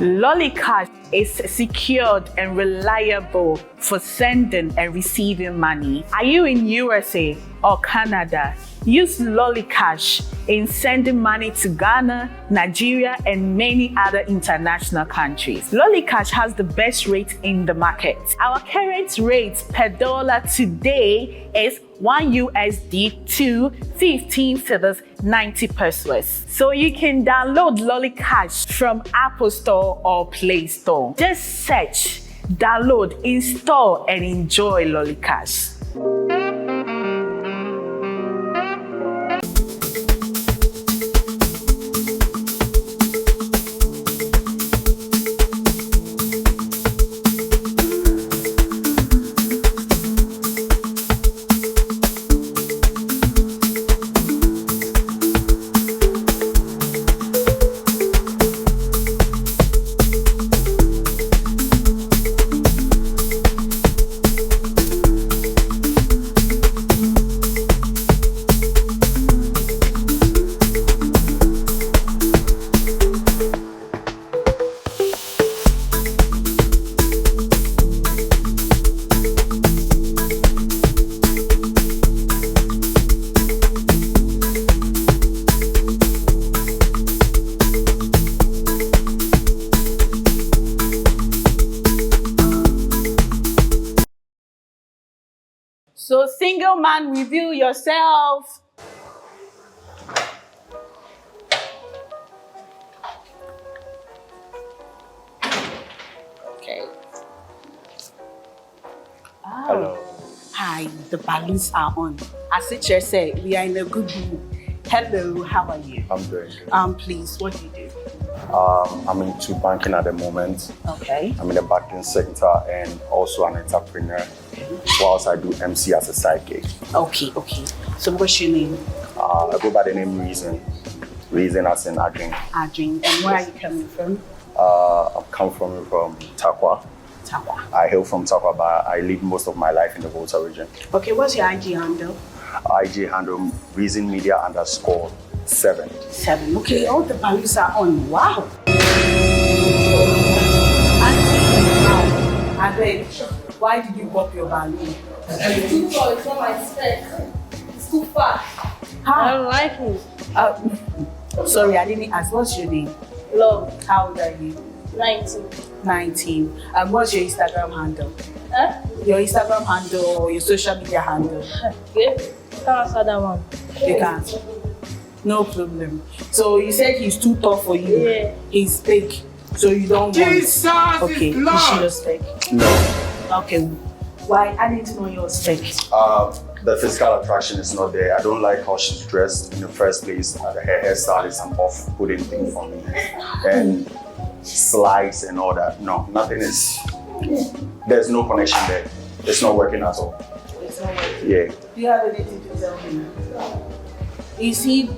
Lollycash is secured and reliable for sending and receiving money. Are you in USA or Canada? Use Lollycash in sending money to Ghana, Nigeria, and many other international countries. Lollycash has the best rate in the market. Our current rate per dollar today is $1 to 15 cedis 90 pesos. So you can download Lollycash from Apple Store or Play Store. Just search, download, install, and enjoy Lollycash. So single man, reveal yourself. Okay. Oh. Hello. Hi, the balloons are on. As it just said, we are in a good mood. Hello, how are you? I'm doing good. Please, what do you do? I'm into banking at the moment. Okay. I'm in the banking sector and also an entrepreneur. Whilst I do MC as a side gig. Okay. So what's your name? I go by the name Reason. Reason as in Adrian. Adrian. And where are you coming from? I come from Takwa. Takwa. I hail from Takwa, but I live most of my life in the Volta region. Okay, what's your IG handle? IG handle Reason Media _7. 7. Okay, all the balloons are on. Wow. Auntie, why did you pop your balloon? It's too tall, it's not my spec. It's too far. I don't like it. Sorry, I didn't ask. What's your name? Love. How old are you? 19. 19. And what's your Instagram handle? Huh? Your Instagram handle or your social media handle? Yeah. Can't answer that one. You can't. No problem. So you said he's too tall for you. Yeah. He's big. So you don't Jesus want. Okay. is Lord. Is she your spec? No. Okay. Why? I need to know your spec. The physical attraction is not there. I don't like how she's dressed in the first place. Her hairstyle is an off-putting thing for me. And slides and all that. No, nothing is. There's no connection there. It's not working at all. It's not working. Yeah. Do you have anything to tell me? Is he,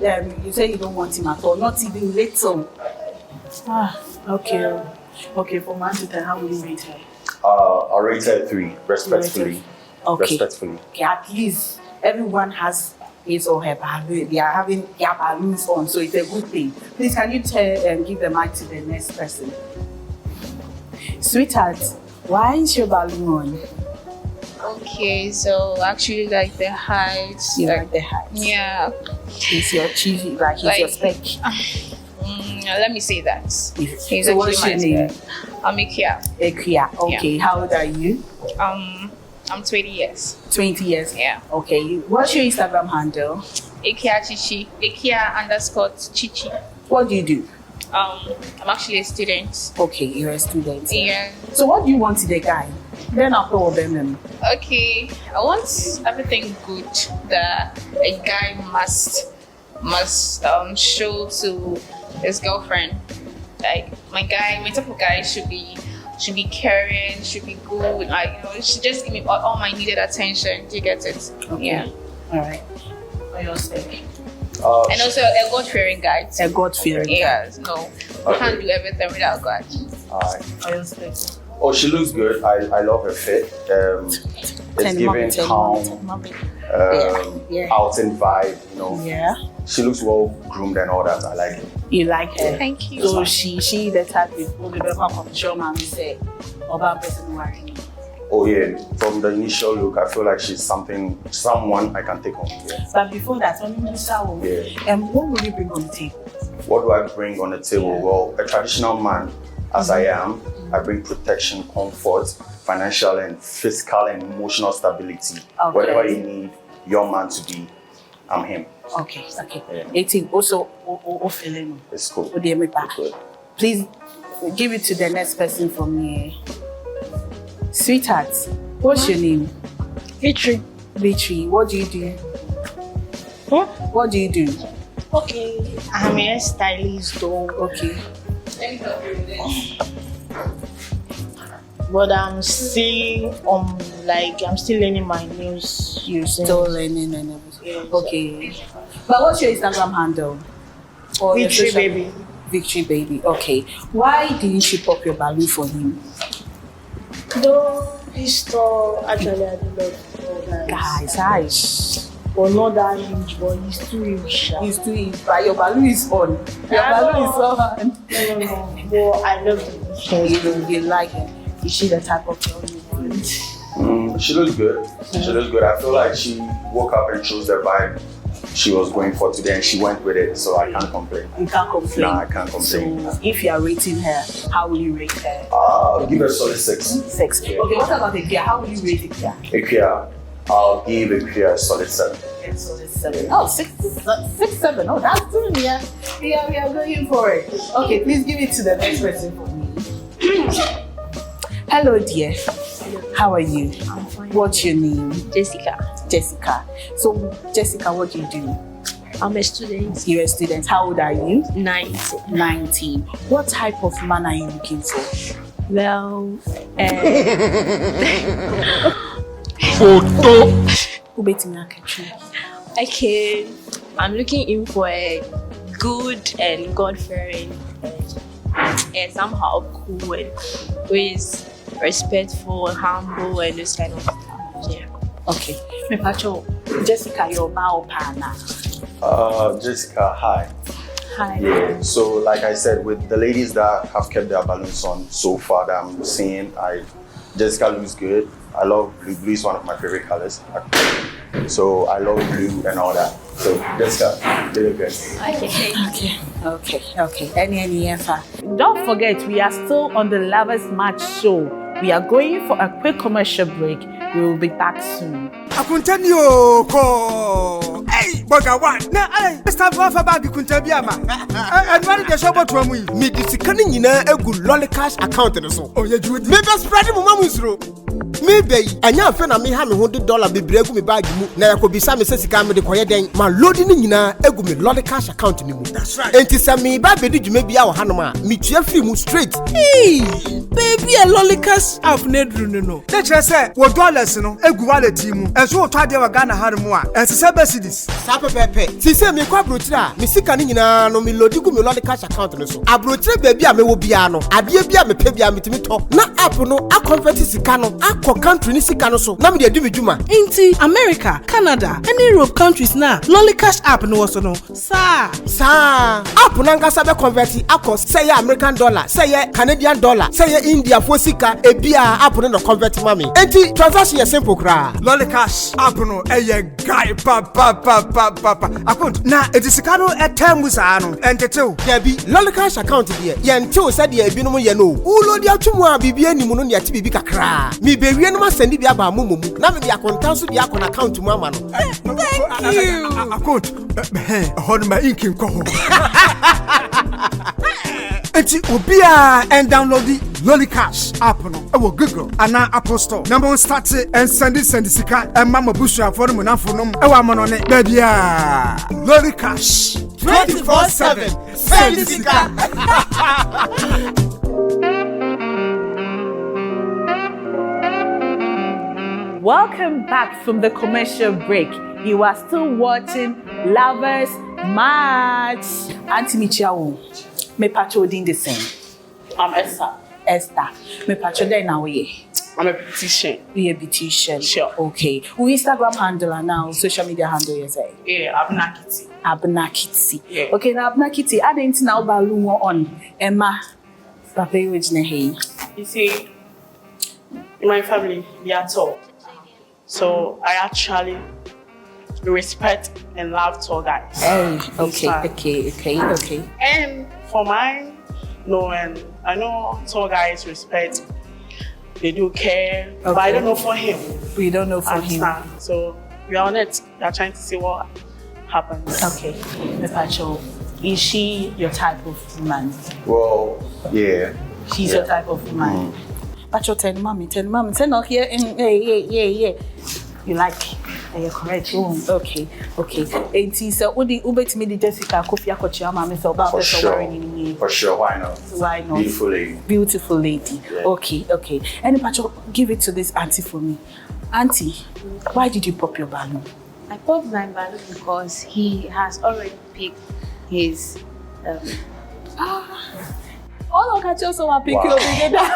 you say you don't want him at all, not even little. Okay. Okay, from 1 to 10, how will you rate her? I rated 3, respectfully. Okay. Respectfully. Okay, at least everyone has his or her balloon. They are having their balloons on, so it's a good thing. Please, can you give the mic to the next person? Sweetheart, why is your balloon on? Okay, so actually like the heights. You like the height? Yeah. He's your chief, like he's your spec. Let me say that. He's So what's your name? I'm Ikia. Ikia. Okay, how old are you? I'm 20 years. 20 years? Yeah. Okay, what's your Instagram handle? Ikia Chichi. Ikia _Chichi. What do you do? I'm actually a student. Okay, you're a student. Yeah. So what do you want in a guy? Then I'll go with them. Okay, I want everything good that a guy must show to his girlfriend. Like my type of guy should be caring, should be good. Like should just give me all my needed attention. Do you get it? Okay. Yeah. All right. For your sake. And also a God-fearing guy. A God-fearing guy. Yes. No, you can't do everything without God. Alright. For your sake. Oh, she looks good. I love her fit. It's giving calm, outing vibe. Yeah. She looks well groomed and all that. I like it. You like her? Thank you. So she the type people the show man say about person worrying. Oh yeah. From the initial look, I feel like she's someone I can take on. Yeah. But before that, when you saw what will you bring on the table? What do I bring on the table? Well, a traditional man, as I am, I bring protection, comfort, financial and physical and emotional stability. Okay. Whatever you need your man to be, I'm him. Okay. 18. Also, feeling. It's cool. It's good. Please give it to the next person from me. Sweetheart, what's your name? Victory. Victory. What do you do? Huh? What do you do? Okay. I'm a stylist though. Okay. But I'm still I'm still learning my news using. Still learning and everything. Yes. Okay. But what's your Instagram handle? Or your Victory social- baby. Victory baby. Okay. Why didn't you pop your balloon for him? Though this store actually I do love Guys. But not that huge, but he's too huge. He's doing it, but your balloon is on. Your balloon is on. No. But I love it. You like it. Is she the type of girl you want? She looks good. She looks good. I feel like she woke up and chose the vibe she was going for today and she went with it, so I can't complain. You can't complain. No, I can't complain. So if you are rating her, how will you rate her? I'll give her a solid 6. 6. Okay, what about the Kia? How will you rate the Kia? A Kia, I'll give a Kia a solid 7. Solid 7. Oh, 6, 7. Oh, that's good. Yeah, we are going for it. Okay, please give it to the next person for me. Hello, dear. How are you? I'm fine. What's your name? Jessica. So, Jessica, what do you do? I'm a student. You're a student. How old are you? 19. What type of man are you looking for? Well, okay. I'm looking in for a good and God-fearing and somehow cool and who is respectful, humble, and this kind of stuff. Yeah. Okay. Jessica, you're now partner. Jessica, hi. Hi. Yeah. So, like I said, with the ladies that have kept their balloons on so far that I'm seeing, Jessica looks good. I love blue. Blue is one of my favorite colors. So I love blue and all that. So Jessica, really good. Okay. Any. Don't forget, we are still on the Lovers Match show. We are going for a quick commercial break. We will be back soon. Akuntanyo ko. Hey, boga one. Na Mr. Wafa ba bi kuntabia ma. Anwari de shobo to amu yi. Me di sika ni nyina egu lolly cash account no so. Oh, ye juodi. Me be spread mu mamu suro. Me be anya afa na me ha me ho de dollar bebre egu me bag mu. Na yakobisa me se sika me de koye den. Ma load ni nyina egu me lolly cash account ni mu. That's right. Enti se me ba be di dwuma bia wo hanom a me tua free mu straight. Hey, baby, a lolly cash app ne dru no. Te chere se wo dollars no egu wallet mu. Enso wo twade wa Ghana hanom a. Ense se Mercedes. Sa pepepe. Ti se me kwa brochira, me sika ni nyina no me load gu me lolly cash account no so. Abrochira baby a me wo bia no. Ade bia me pe bia me timi to. Na app no a convert sika no akọ country ni sika no so. Na me de adu me dwuma. Inti America, Canada, and Europe countries na lolly cash app no so no. Sa app na ngasa be convert akọ say American dollar, say Canadian dollar, say India for sika e bia app no convert mami. Enti transaction is simple kra. Lolly cash app no guy pa. Account na edisika no etem sa no entetew. Dabi lolly cash account de ye ntew say de ebinom ye no. Ulo di atwumu a bibia nimu no ne ati bibi kakra. Mi be wie no ma send bi aba mu na me de akontan so de akon account mu ama no. thank you. Account hon ma inkin ko ho. Enti obia and download the Lolly Cash app no. Ewo Google ana Apple Store. Number 1 start and send sika and mama busha for them na for no. Ewa monone baby Lolly Cash 24/7 send sika. Welcome back from the commercial break. You are still watching Lovers Match. Auntie Michiawo, me pacho din the same. I'm Esther. Esther, me pacho den na we. I'm a beautician. We a beautician. Sure. Okay. We Instagram handle and now social media handle you say. Yeah, Abna Kitty. Abna Kitty. Yeah. Okay, now Abna Kitty, I didn't know about Lumo on Emma. Papa hey. You see, in my family, we are tall. So I actually respect and love tall guys. Hey, okay. And for mine, no, and I know tall guys respect, they do care, but I don't know for him. We don't know for him. Understand? So we are on it. We are trying to see what happens. Okay, Miss Pacho, is she your type of woman? Well, yeah. She's your type of woman. Pacho, tell mommy, no here. Yeah. You like? You're correct. Okay. And so, Udi Ubet me the Jessica Kofi Akochia, mommy, so about For the sure. For sure. Why not? Beautiful lady. Yeah. Okay. And Pacho, give it to this auntie for me. Auntie, why did you pop your balloon? I popped my balloon because he has already picked his. All of us also want to pick your together.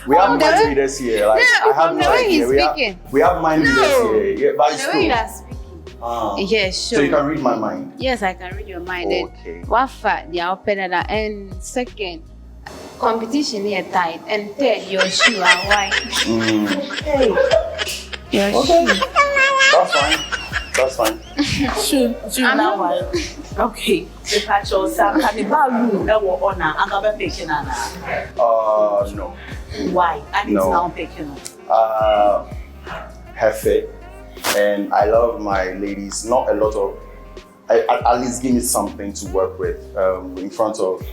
We have mind readers here. Like, No, I have from no the way he's idea. speaking. We have mind readers here. Yeah, but it's The way true. you are speaking. Yes, sure. So you can read my mind. Yes, I can read your mind. Okay. What fact they are open that, and second, competition here tight, and third, your shoe are white. Your shoe. That's fine. Should now why? Okay. The Pacho Sam can the balloon ever honor and never picking Anna. No. Why? And it's No. now picking up. Have faith, and I love my ladies. Not a lot of. At least give me something to work with. In front of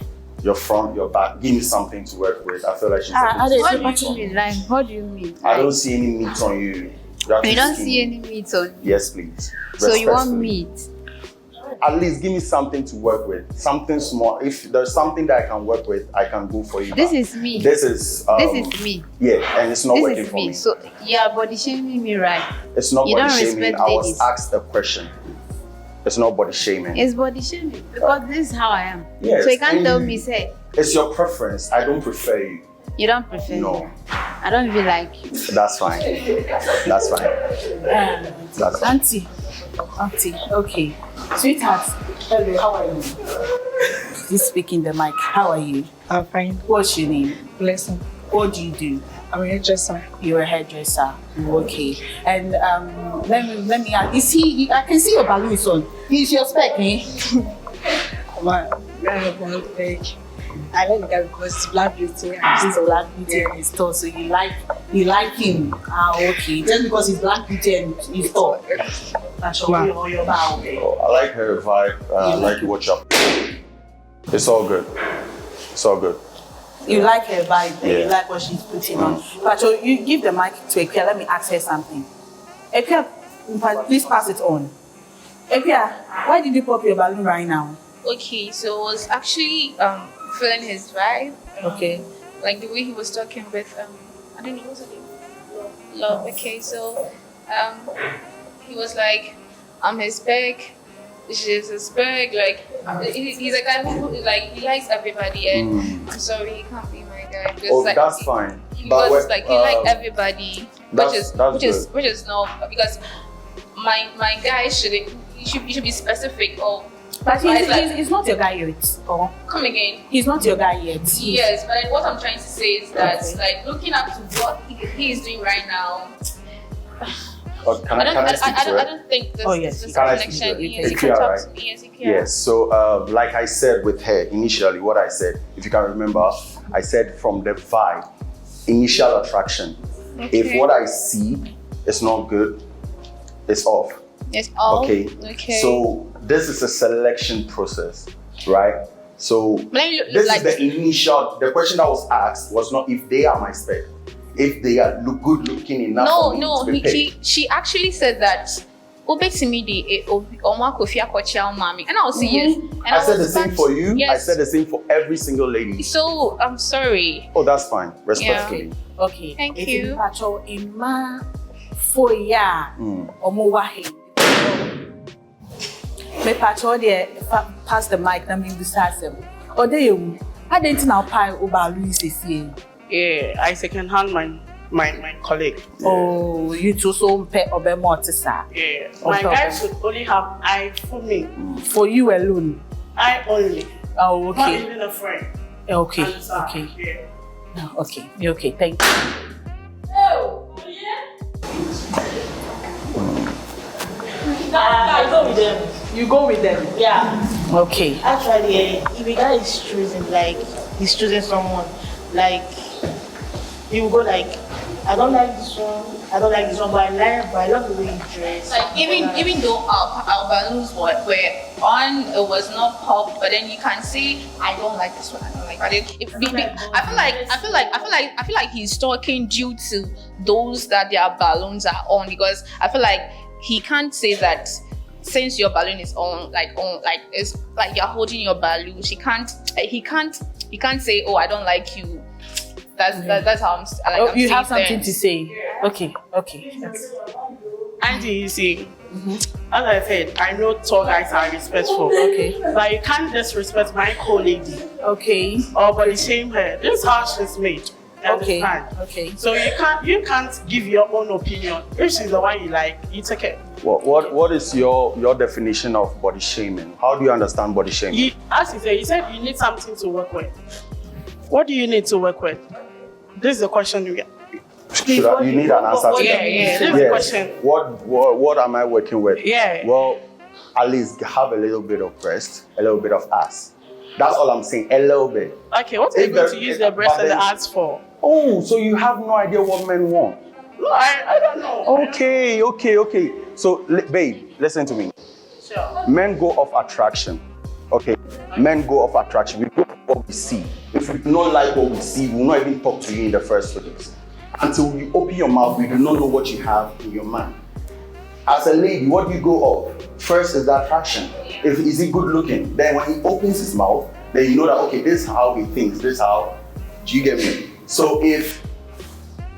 your front, your back. Give me something to work with. I feel like she's. What do you mean? Like, what do you mean? I don't see any meat on you. You don't see any meat on you. Yes, please. So you want Respectfully. meat? At least give me something to work with. Something small. If there's something that I can work with, I can go for you. This is me. This is me. Yeah, and it's not This working is for me. me. So yeah, body shaming me, right? It's not You body don't shaming. respect I was ladies. asked a question. It's not body shaming. It's body shaming because this is how I am. Yes, So you can't and tell me, say it's your preference. I don't prefer you. you don't prefer No. me. I don't even like you. That's fine. That's fine. That's fine. Auntie, okay. Sweetheart, hello, how are you? Please speak in the mic. How are you? I'm fine. What's your name? Blessing. What do you do? I'm a hairdresser. You're a hairdresser. Okay. And let me ask, is he, I can see your balloon is on. He's your spec, eh? But I like the guy because it's black beauty. He's a black beauty and he's tall, so you like him. Okay. Just because he's black beauty and he's tall. That's your bow. I like her vibe. I like watch up. It's all good. It's all good. You like her vibe, Yeah. you like what she's putting on. But you give the mic to Ekia. Let me ask her something. Ekia, please pass it on. Ekia, why did you pop your balloon right now? Okay, so I was actually feeling his vibe. Okay. Like the way he was talking with I don't know what's her name. Love. Okay, so he was like, I'm his spec. She's his spec. Like he's a guy who like he likes everybody, and I'm sorry he can't be my guy. Because, Oh, like, that's fine. He But was when- like he liked everybody, that's which is not because my guy should be specific or. But like, he's not your guy yet. Oh. Come again. He's not your guy yet. Yes, but what I'm trying to say is that Okay. like looking up to what he is doing right now. Can I speak to I it? don't think this, Oh, yes. this Can I connection. speak to it? Yes, you If can you are talk right. to me. Yes, you can. Yes, so like I said with her initially, what I said, if you can remember, I said from the vibe, initial attraction. If Okay. what I see is not good, it's off. Yes. Oh. Okay. Okay. So this is a selection process, right? So But then you this like- is the initial. The question that was asked was not if they are my spec, if they are good looking enough. for me to be picked. she actually said that. And I was serious. And I said the was same back- for you. I Yes. said the same for every single lady. So I'm sorry. Oh, that's fine. Respectfully. Okay. Thank Eti you. Pacho in ma for ya omo wahe. Me pacho de pass the mic na me bisasem. Ode you. I didn't know pai obalu is here. Yeah, I second hand my colleague. Oh, you too so pe obe mortisa. Yeah, my Okay. guys should only have eye for me. For you alone. I only. Oh, Not okay. even a friend. Okay. Understand? Okay. Yeah. Okay. Okay. Thank you. I go with them. You go with them. Yeah. Okay. Actually, if a guy is choosing, like, he's choosing someone, like, he will go like, I don't like this one, but I love the way you dress. Like even though our balloons were on, it was not popped, but then you can see I don't like this one. I don't like that. I feel like he's talking due to those that their balloons are on, because I feel like he can't say that since your balloon is on, it's like you're holding your balloon. He can't say, oh, I don't like you. That's how I'm You saying have something things. to say. Okay. Auntie, you see, as I said, I know tall guys are respectful. Okay. But you can't disrespect my co-lady Okay. or body shame her. This is how she's made. Okay. Understand? Okay. So you can't give your own opinion. If she's the one you like, you take it. What is your definition of body shaming? How do you understand body shaming? As you said you need something to work with. What do you need to work with? This is the question you get. You need an answer to Yeah, that. yeah. This is the question. What am I working with? Yeah. Well, at least have a little bit of breast, a little bit of ass. That's all I'm saying. A little bit. Okay, what are you going to use the breast and the ass for? Oh, so you have no idea what men want? No, I don't know. Okay. So, babe, listen to me. Sure. Men go off attraction. Okay. Men go off attraction. We go off what we see. If we do not like what we see, we will not even talk to you in the first place. Until you open your mouth, we do not know what you have in your mind. As a lady, what do you go off? First is the attraction. Is he good looking? Then when he opens his mouth, then you know that, okay, this is how he thinks. This is how, do you get me? So if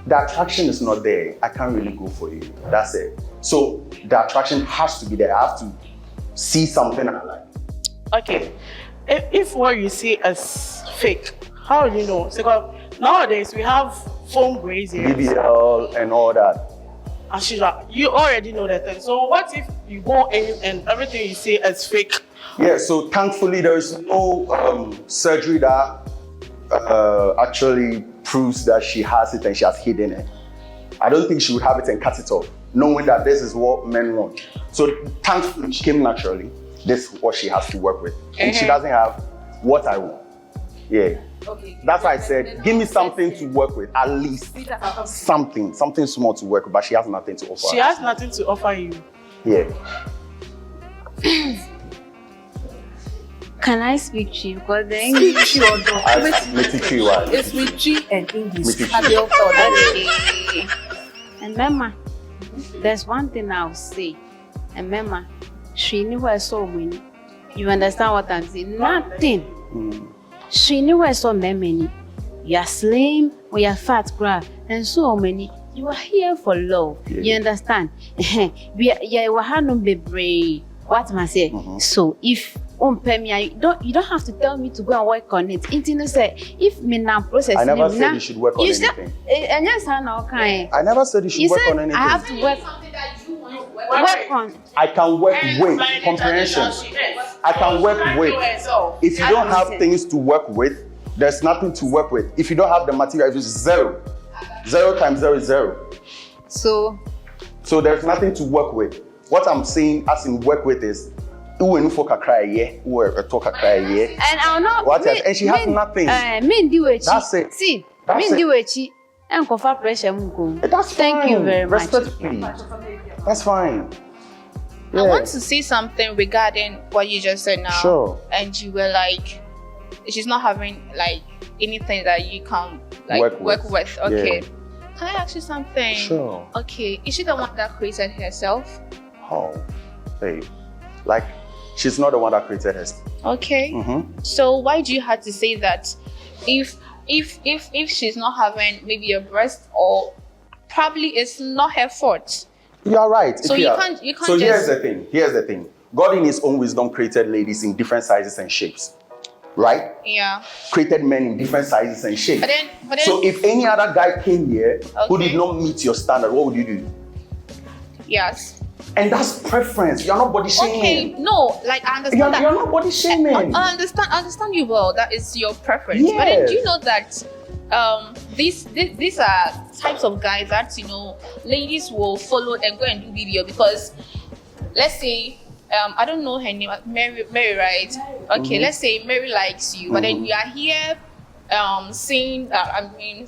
the attraction is not there, I can't really go for you. That's it. So the attraction has to be there. I have to see something I like. Okay. If what you see is fake, how do you know? Because nowadays we have foam braziers. BBL and all that. Ashira, you already know that thing. So what if you go in and everything you see is fake? Yeah, so thankfully there is no surgery that actually proves that she has it and she has hidden it. I don't think she would have it and cut it off, knowing that this is what men want. So thankfully she came naturally. This is what she has to work with. And she doesn't have what I want. Yeah. Okay. That's why I said, give me something to work with, at least something small to work with, but she has nothing to offer. She has nothing to offer you. Yeah. Can I speak to you? Because the English It's with G and English. With Have your thought? Okay. And Mama, there's one thing I'll say. And Mama, she knew her so many. You understand what I'm saying? Nothing. She knew her so many. You're slim or you're fat, crap, and so many. You are here for love. Yeah. You understand? We are no be what am I saying? So if you don't have to tell me to go and work on it. Intino say if me now process. I never said you should work on anything. And yes, I know. Okay. I never said you should work on anything. I have to work on. I can work with comprehension. I can work with. If you don't have things to work with, there's nothing to work with. If you don't have the material, it's zero. 0 times 0 is 0. So there's nothing to work with. What I'm saying as in work with is and I'll not. What else? And she has nothing. That's it. See, That's it. and cover pressure. That's Thank fine. you very much. Respectfully. That's fine. I want to say something regarding what you just said now. Sure. And you were like, she's not having like anything that you can like work with. Okay. Yeah. Can I ask you something? Sure. Okay. Is she the one that created herself? Oh, babe. Like, she's not the one that created herself. Okay. So why do you have to say that? If she's not having maybe a breast, or probably it's not her fault. You are right. So you can't So just... here's the thing. God in his own wisdom created ladies in different sizes and shapes. Right? Yeah. Created men in different sizes and shapes. But then So if any other guy came here who did not meet your standard, what would you do? Yes. And that's preference. You're not body shaming. Okay, no, like I understand that. You're not body shaming. I understand you well. That is your preference. Yes. But then do you know that these are types of guys that, you know, ladies will follow and go and do video because, let's say, I don't know her name, Mary, right? Okay, let's say Mary likes you, but then we are here saying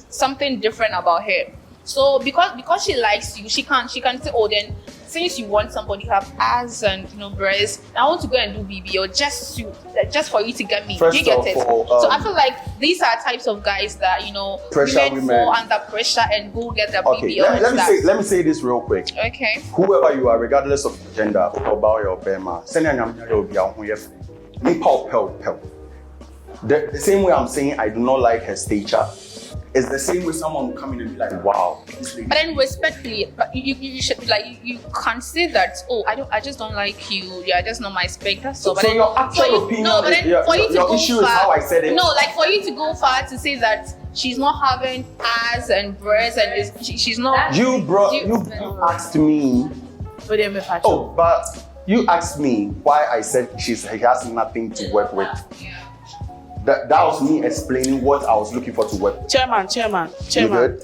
something different about her. So because she likes you, she can say, oh, then since you want somebody who have ass and, you know, breasts, I want to go and do BBL just for you to get me. First Do you get of it? all, So I feel like these are types of guys that, you know, women fall under pressure and go get their BBL. Let me say this real quick. Okay. Whoever you are, regardless of gender, about your bema, the same way I'm saying I do not like her stature, it's the same way someone will come in and be like, wow, this lady. But then respectfully, you should like you can't say that, oh, I just don't like you, you're just not my spec. That's all. So your actual opinion, no, but then for you to your go issue far, is how I said it. No, like for you to go far to say that she's not having ass and breasts and she's not. You asked me. Oh, but you asked me why I said she has nothing to work with. That was me explaining what I was looking for to work. Chairman. You good?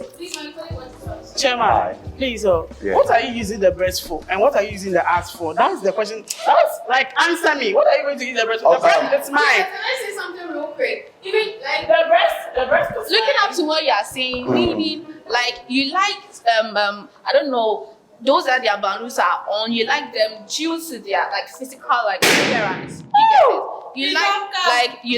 Chairman, please, what are you using the breast for? And what are you using the ass for? That's the question. That's like, answer me. What are you going to use the breast for? The breast is mine. Can I say something real quick? Even like the breast is looking up to what you are saying, meaning like you liked I don't know, those that their balloons are on, you like them due to their like physical like appearance. You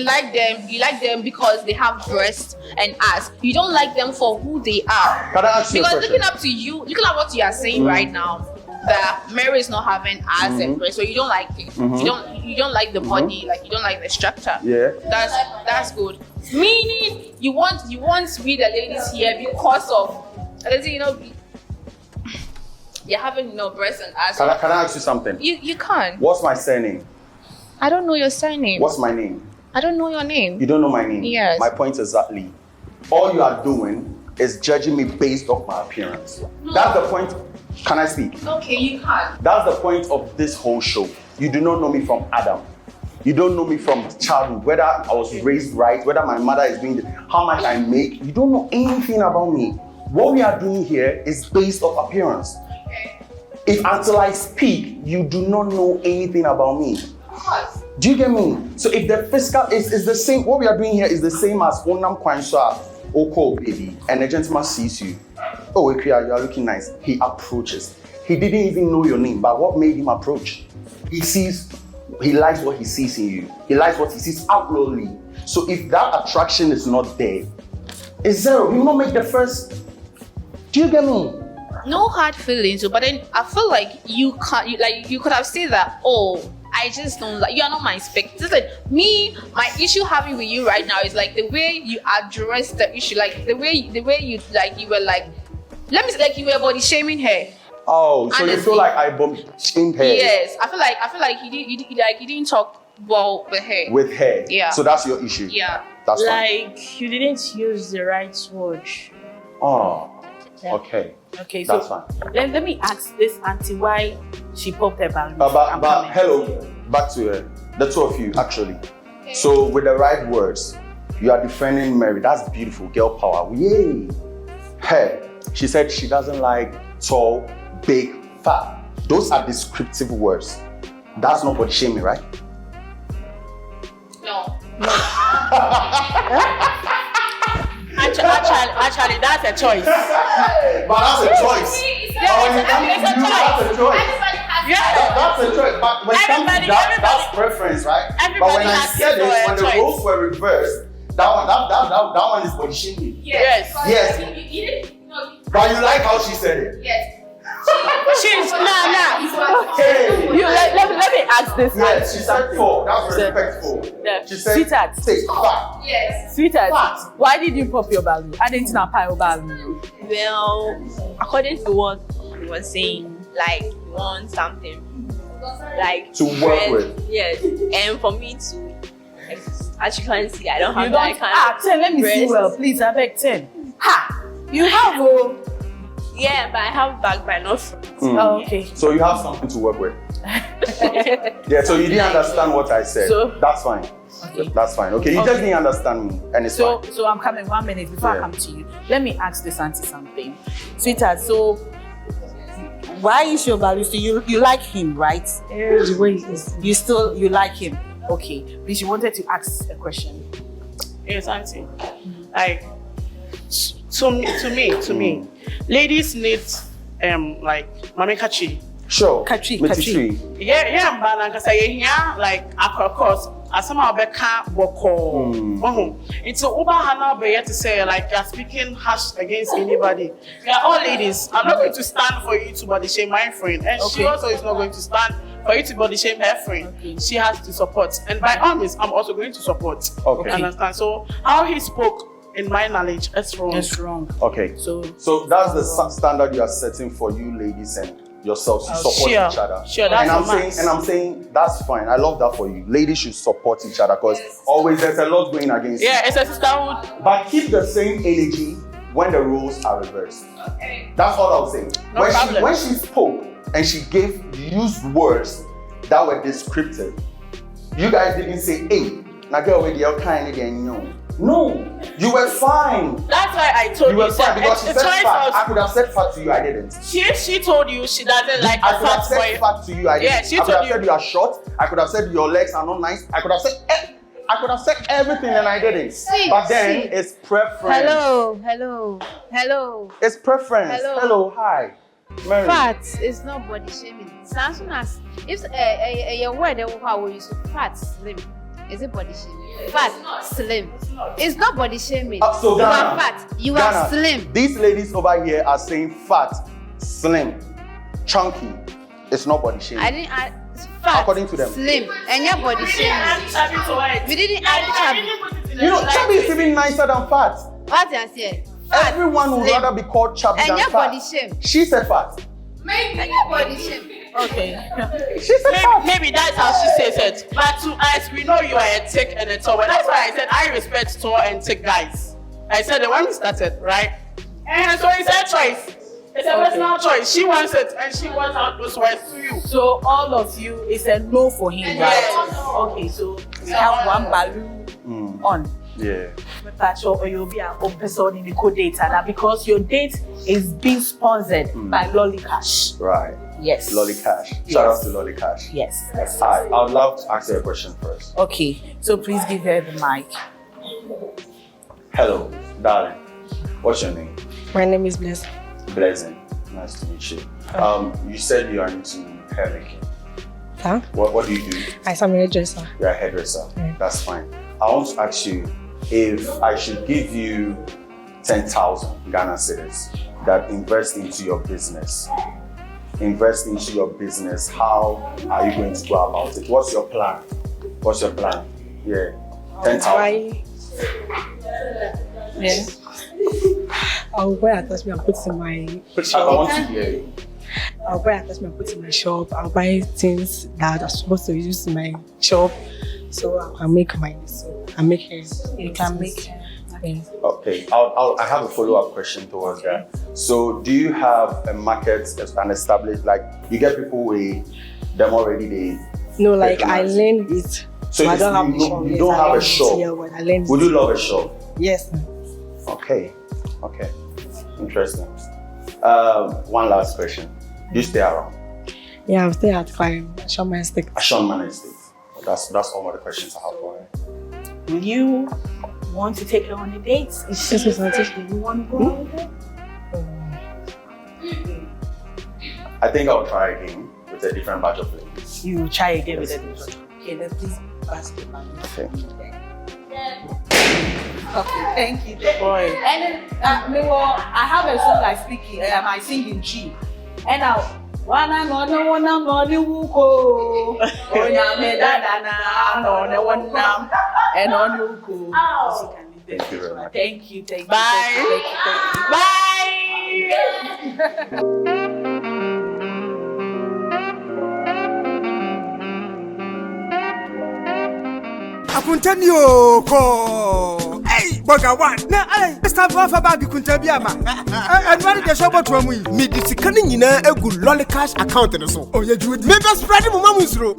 like them because they have breasts and ass. You don't like them for who they are. Can I ask you a because question? looking at what you are saying right now, that Mary is not having ass and breasts, so you don't like it. You don't like the body, like you don't like the structure. Yeah. That's good. Meaning you want we the ladies here because of, you know, you're having no breasts and ass. Can I ask you something? You can't. What's my surname? I don't know your surname. What's my name? I don't know your name. You don't know my name? Yes. My point exactly. All you are doing is judging me based off my appearance. No. That's the point. Can I speak? Okay, you can't. That's the point of this whole show. You do not know me from Adam. You don't know me from childhood, whether I was raised right, whether my mother is doing how much I make. You don't know anything about me. What we are doing here is based off appearance. Okay. If until I speak, you do not know anything about me. Do you get me? So if the physical is the same, what we are doing here is the same as Onam Kwansha Oko baby, and the gentleman sees you. Oh, Ekria, you are looking nice. He approaches. He didn't even know your name, but what made him approach? He likes what he sees in you. He likes what he sees outwardly. So if that attraction is not there, it's zero. He will not make the first. Do you get me? No hard feelings, but then I feel like you could have said that, oh, I just don't like, you are not my spec. Just like me, my issue having with you right now is like the way you address the issue, like the way you like, you were like, let me say, like you were body shaming her. Oh, so honestly. You feel like I shamed her? Yes, I feel like you didn't talk well with her. With her? Yeah. So that's your issue? Yeah. That's like fine. You didn't use the right word. Oh, yeah. Okay. Okay, that's so fine. Let me ask this auntie why she popped her balloon. But hello, back to her. The two of you, actually. Okay. So with the right words, you are defending Mary. That's beautiful, girl power. Yay! Her, she said she doesn't like tall, big, fat. Those are descriptive words. That's not body shaming, right? No. Actually, that's a choice. But that's a choice. It's a choice. That's a choice. But when it comes to that, that's preference, right? But when I said it, when the roles were reversed, that one is body shaming. Yes. But you like how she said it? Yes. She's nah. Hey. Let me ask this. Yes, she said 4. That's respectful. Yeah. She said Sweetheart. 6. 5. Yes. Sweetheart, why did you pop your balloon? I didn't know pile balloon. Well, according to what he was saying, like you want something like To work with. Yes, and for me to, as you can see, I don't have You that don't kind of 10. Let me see breast. well, please. I beg 10. Ha! You have oh. Yeah, but I have back by not front. Oh, okay. So you have something to work with. Yeah, so you didn't understand what I said. So- That's fine. Okay. That's fine. Okay, you just didn't understand me, and it's fine. So I'm coming 1 minute before I Yeah. come to you. Let me ask this auntie something. Sweetheart, so why is your value? So you like him, right? The way he is. You like him. Okay. But you wanted to ask a question. Yes, auntie. Like to me, ladies need like Mami Kachi. Sure. Kachi. Yeah, but like like of asama obeka boko. It's Uber Hana be to say like you're speaking harsh against anybody. We are all ladies. I'm not going to stand for you to body shame my friend, and she also is not going to stand for you to body shame her friend. Okay. She has to support, and by all means, I'm also going to support. Okay. You understand? So how he spoke, in my knowledge, is wrong. It's wrong. Okay. So that's the standard you are setting for you ladies and yourselves to support Sure. each other. Sure, that's and I'm saying that's fine. I love that for you. Ladies should support each other because always there's a lot going against Yeah, you. it's a sisterhood. But keep the same energy when the roles are reversed. That's all I was saying. No problem. When she spoke and she used words that were descriptive, you guys didn't say, hey, now get away the kind of no, you were fine. That's why I told You you. were fine because she it's said choice fat. of- I could have said fat to you, I didn't. She told you she doesn't like I a could have fat said boy. fat to you, I didn't. Yeah, she I could told have you. said you are short. I could have said your legs are not nice. I could have said everything and I didn't. But then it's preference. Hello. It's preference. Hello. Hi. Mary. Fat is not body shaming. As soon as if a word how we use fat, slim, is it body shaming? Fat, slim. It's not body shaming. So you Ghana, are fat. You Ghana, are slim. These ladies over here are saying fat, slim, chunky. It's not body shaming. I didn't add fat, According to them. slim, and your body shaming. We didn't add chubby. You know, chubby is even nicer than fat. What I said? Fat, Everyone would slim, rather be called chubby and than your fat. body shame. She said fat. And your body shame. okay. She said fat. Maybe that's how she says it. But to us, we know you are a thick and a tall. That's why I said I respect tall and thick guys. I said it when we started, right? And so it's her choice. It's a personal choice. She wants it and she wants out those words to you. So all of you is a no for him, right? Yes. Okay, so we have one balloon on. Yeah. Or you'll be an open person in the code data now because your date is being sponsored by Lolly Cash. Right. Yes. Lolly Cash. Shout out to Lolly Cash. Yes. I would love to ask her a question first. Okay, so please give her the mic. Hello, darling. What's your name? My name is Bless. Blessing. Nice to meet you. You said you are into hair making. Huh? What do you do? I'm a hairdresser. You're a hairdresser. Yeah. That's fine. I want to ask you if I should give you 10,000 Ghana cedis that invest into your business. Invest into your business. How are you going to go about it? What's your plan? What's your plan? Yeah. 10,000. Yeah. I'll buy attachment and put in my I want to hear you. I'll buy attachment and put in my shop. I'll buy things that I'm supposed to use in my shop so I can make money. So I make it. You can make. Yeah. Okay, I have a follow-up question towards that. So, do you have a market and established, like you get people with them already? They No, like I patronize? learned it. So I don't have a you shop. you Yes, don't I have a learned it. shop. Yeah, but I learned Would it. you love a shop? Yes. Okay, interesting. One last question. Do you stay around? Yeah, I'm still at Shaman Stick. Ashon Estate. That's all the questions I have for her. Will you want to take her on a date? Is she Yes, Miss Auntie. do you want to go on a date? I think I'll try again with with a different batch of ladies. You try again with it. Okay, then please pass the money. Okay. Okay, thank you. Boy. And then, I have a song I sing in G. And now, wana no wuko. Onya me dada no wana and on wuko. Thank you very much. Thank you. Bye. Akuntani o ko. Hey, boga one. Na ay, Mr. Fafa bag kuntabi ama. Anwari de shobo to amu yi. Me di sika ni nyina egu lolly cash account no so. Oh, you do. Me be spread mu mamu nsuro.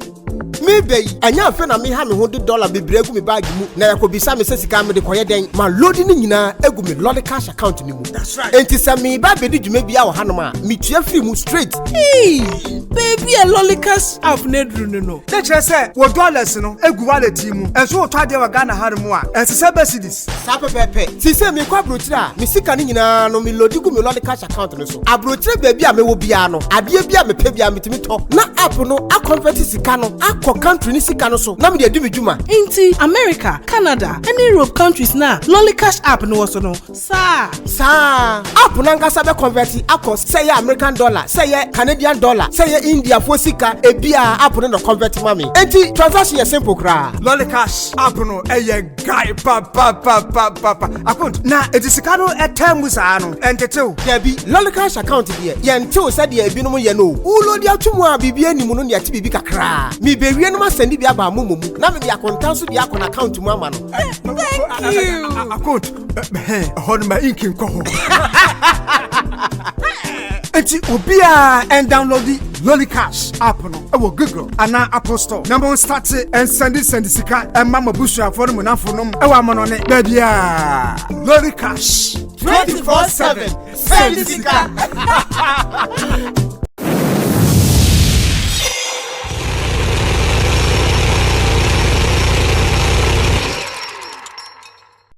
Me be anya afa na me ha me ho de dollar bebre egu me bag mu na yakobisa me se sika me de koye den ma load ni nyina egu me lolly cash account ni mu. That's right. Enti se me ba be di dwuma bia wo hanom a me tua free mu straight. Hey, baby, a lolly cash app nedru no. Na chere say wo dollars no egu wallet mu. Enso wo twade wa Ghana hanom a. Ensese besides. Sa pepepe. Ti se me kwa brochira me sika ni nyina no me load gu me lolly cash account no so. Abrochira baby a me wo bia no. Ade bia me pe bia me timi to. Na app no a convert sika no akọ country ni sika no so. Na me de adu me dwuma. Inti America, Canada, and Europe countries na lolly cash app no so no. Sa app na ngasa be convert akọ say American dollar, say Canadian dollar, say India for sika e bia app no convert mami. Enti transaction is simple kra. Lolly cash app no eye guy pa. Akunt na edisika no etemu sa no entetew. There be lolly cash account there. Ye ntew say there bi no mo ye no. Ulo dia tumu a bibia ni mu no ne ati bibi kakra. Mi be wie no ma send bi aba mu na me dia kontan so dia akọ account mu ama no. thank you. Akunt hon ma inkin ko ho. Enti obia and download the Lolly Cash app no. Ewo Google ana Apple Store. Number start and send sika and mama busua for no na for no. Ewa mono ne babia. Lolly Cash 24/7 send sika.